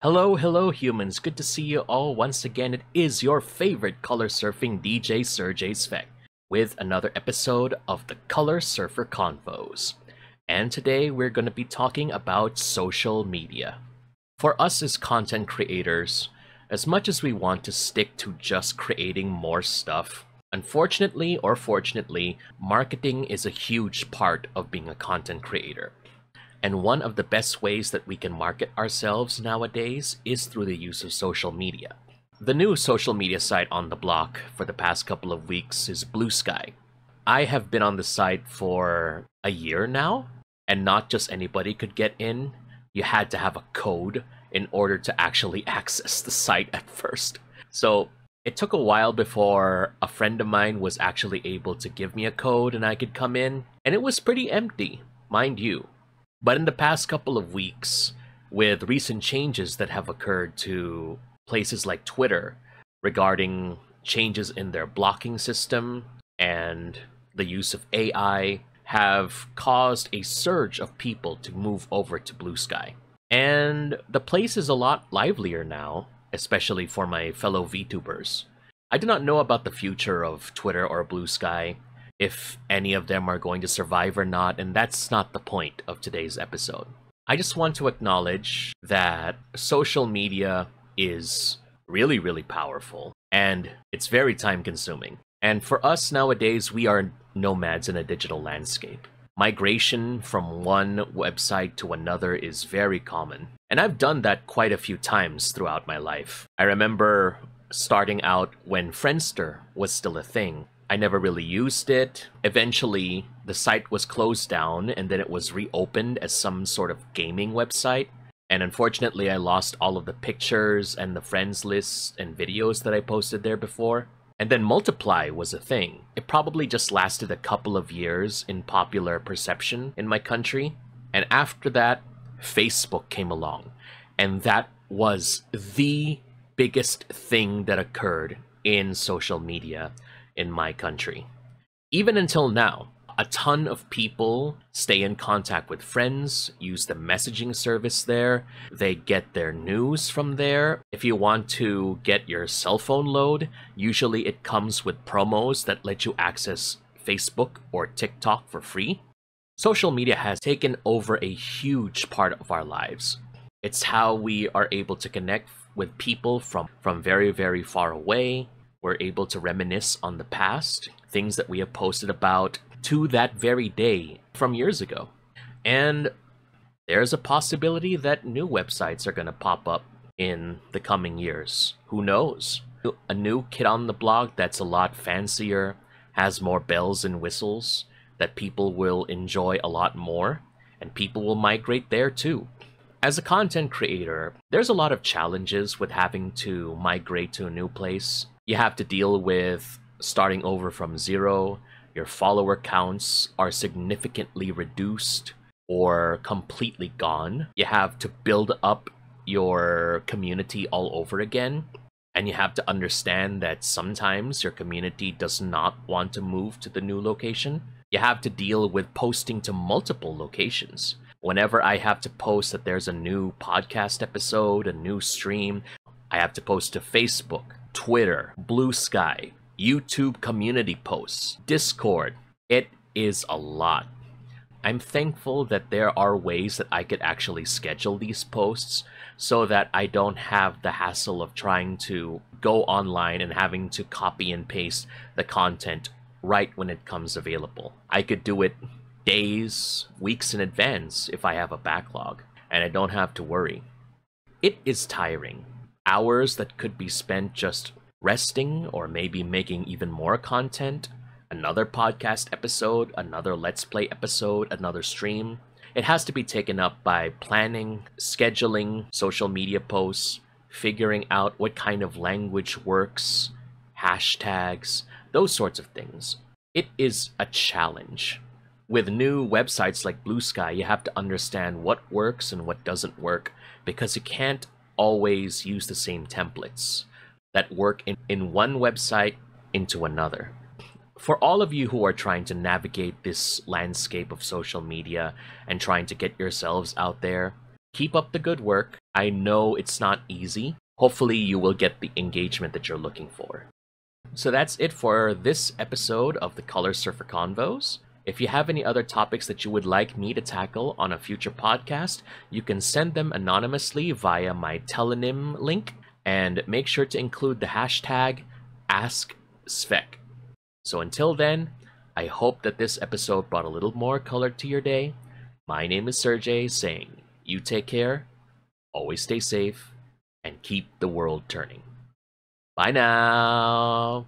Hello humans, good to see you all once again. It is your favorite color surfing DJ Serjay Svek with another episode of the Color Surfer Convos. And today we're going to be talking about social media. For us as content creators, as much as we want to stick to just creating more stuff, unfortunately or fortunately, marketing is a huge part of being a content creator. And one of the best ways that we can market ourselves nowadays is through the use of social media. The new social media site on the block for the past couple of weeks is Blue Sky. I have been on the site for a year now, and not just anybody could get in. You had to have a code in order to actually access the site at first. So it took a while before a friend of mine was actually able to give me a code and I could come in, and it was pretty empty, mind you. But in the past couple of weeks, with recent changes that have occurred to places like Twitter regarding changes in their blocking system and the use of AI, have caused a surge of people to move over to Blue Sky. And the place is a lot livelier now, especially for my fellow VTubers. I do not know about the future of Twitter or Blue Sky, if any of them are going to survive or not, and that's not the point of today's episode. I just want to acknowledge that social media is really powerful, and it's very time-consuming. And for us nowadays, we are nomads in a digital landscape. Migration from one website to another is very common, and I've done that quite a few times throughout my life. I remember starting out when Friendster was still a thing. I never really used it. Eventually, the site was closed down and then it was reopened as some sort of gaming website. And unfortunately, I lost all of the pictures and the friends lists and videos that I posted there before. And then Multiply was a thing. It probably just lasted a couple of years in popular perception in my country. And after that, Facebook came along. And that was the biggest thing that occurred in social media in my country. Even until now, a ton of people stay in contact with friends, use the messaging service there, they get their news from there. If you want to get your cell phone load, usually it comes with promos that let you access Facebook or TikTok for free. Social media has taken over a huge part of our lives. It's how we are able to connect with people from very far away. We're able to reminisce on the past, things that we have posted about to that very day from years ago. And there's a possibility that new websites are going to pop up in the coming years. Who knows? A new kid on the block that's a lot fancier, has more bells and whistles, that people will enjoy a lot more, and people will migrate there too. As a content creator, there's a lot of challenges with having to migrate to a new place. You have to deal with starting over from zero. Your follower counts are significantly reduced or completely gone. You have to build up your community all over again. And you have to understand that sometimes your community does not want to move to the new location. You have to deal with posting to multiple locations. Whenever I have to post that there's a new podcast episode, a new stream, I have to post to Facebook, Twitter, Blue Sky, YouTube community posts, Discord. It is a lot. I'm thankful that there are ways that I could actually schedule these posts so that I don't have the hassle of trying to go online and having to copy and paste the content right when it comes available. I could do it days, weeks in advance if I have a backlog, and I don't have to worry. It is tiring. Hours that could be spent just resting or maybe making even more content, another podcast episode, another Let's Play episode, another stream. It has to be taken up by planning, scheduling social media posts, figuring out what kind of language works, hashtags, those sorts of things. It is a challenge. With new websites like Blue Sky, you have to understand what works and what doesn't work, because you can't always use the same templates that work in one website into another. For all of you who are trying to navigate this landscape of social media and trying to get yourselves out there, Keep up the good work. I know it's not easy. Hopefully you will get the engagement that you're looking for. So that's it for this episode of the Color Surfer Convos. If you have any other topics that you would like me to tackle on a future podcast, you can send them anonymously via my Tellonym link, and make sure to include the hashtag AskSvek. So until then, I hope that this episode brought a little more color to your day. My name is Serjay, saying, you take care, always stay safe, and keep the world turning. Bye now!